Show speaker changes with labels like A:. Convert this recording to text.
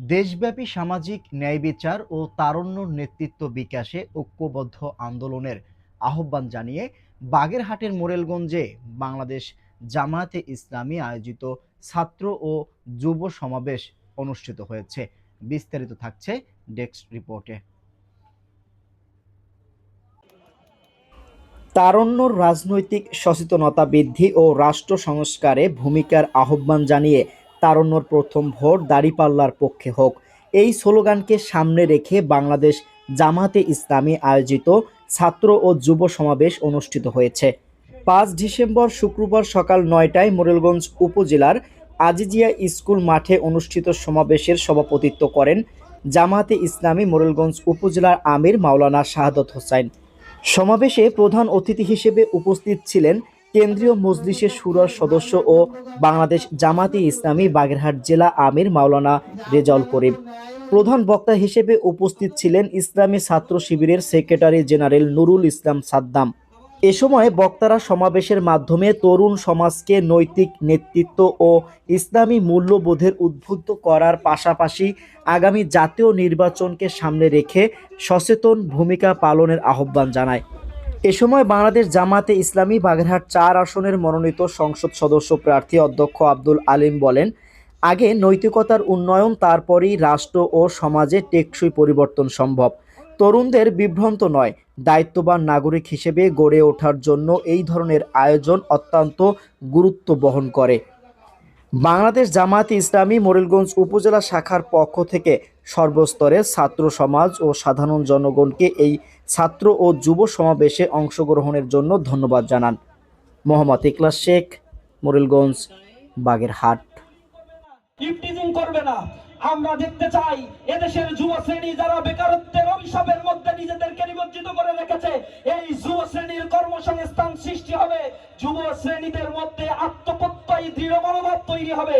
A: দেশব্যাপী সামাজিক ন্যায় বিচার ও তারুণ্যর নেতৃত্ব বিকাশে ঐক্যবদ্ধ আন্দোলনের আহ্বান জানিয়ে বাগেরহাটের মোরেলগঞ্জে বাংলাদেশ জামায়াতে ইসলামী আয়োজিত ছাত্র ও যুব সমাবেশ অনুষ্ঠিত হয়েছে। বিস্তারিত থাকছে ডেস্ক রিপোর্টে। তারুণ্যর রাজনৈতিক সচেতনতা বৃদ্ধি ও রাষ্ট্র সংস্কারে ভূমিকার আহ্বান জানিয়ে তারুণ্যর প্রথম ভোট দাঁড়িপাল্লার পক্ষে হোক, এই স্লোগানকে সামনে রেখে বাংলাদেশ জামায়াতে ইসলামী আয়োজিত ছাত্র ও যুব সমাবেশ অনুষ্ঠিত হয়েছে। 5 ডিসেম্বর শুক্রবার সকাল 9টায় মোরেলগঞ্জ উপজেলার আজিজিয়া স্কুল মাঠে অনুষ্ঠিত সমাবেশের সভাপতিত্ব করেন জামায়াতে ইসলামী মোরেলগঞ্জ উপজেলার আমির মাওলানা শাহাদত হোসাইন। সমাবেশে প্রধান অতিথি হিসেবে উপস্থিত ছিলেন কেন্দ্রীয় মজলিসের শুরার সদস্য ও বাংলাদেশ জামায়াতে ইসলামী বাগেরহাট জেলা আমির মাওলানা রেজাউল করিম। প্রধান বক্তা হিসেবে উপস্থিত ছিলেন ইসলামী ছাত্র শিবিরের সেক্রেটারি জেনারেল নুরুল ইসলাম সাদ্দাম। এ সময় বক্তারা সমাবেশের মাধ্যমে তরুণ সমাজকে নৈতিক নেতৃত্ব ও ইসলামী মূল্যবোধের উদ্বুদ্ধ করার পাশাপাশি আগামী জাতীয় নির্বাচনকে সামনে রেখে সচেতন ভূমিকা পালনের আহ্বান জানায়। এ সময় বাংলাদেশ জামায়াতে ইসলামী বাগেরহাট 4 আসনের মনোনীত সংসদ সদস্য প্রার্থী অধ্যক্ষ আব্দুল আলিম বলেন, আগে নৈতিকতার উন্নয়ন, তারপরই রাষ্ট্র ও সমাজে টেকসই পরিবর্তন সম্ভব। তরুণদের বিভ্রান্ত নয়, দায়িত্ববান নাগরিক হিসেবে গড়ে ওঠার জন্য এই ধরনের আয়োজন অত্যন্ত গুরুত্ব বহন করে। বাংলাদেশ জামায়াতে ইসলামী মোরেলগঞ্জ উপজেলা শাখার পক্ষ থেকে সর্বস্তরের ছাত্র সমাজ ও সাধারণ জনগণকে এই ছাত্র ও যুব সমাবেশে অংশগ্রহণের জন্য ধন্যবাদ জানান। মোহাম্মদ ইকলাস শেখ, মোরেলগঞ্জ, বাগেরহাট।
B: ইফটিজিং করবে না। আমরা দেখতে চাই এদেশের যুব শ্রেণী যারা বেকারত্বের অভিশাপের মধ্যে নিজেদেরকে নিমজ্জিত করে রেখেছে, এই যুব শ্রেণীর কর্মসংস্থান সৃষ্টি হবে, যুব শ্রেণীদের মধ্যে আত্মপ্রত্যয়ী দৃঢ় মনোভাব তৈরি হবে।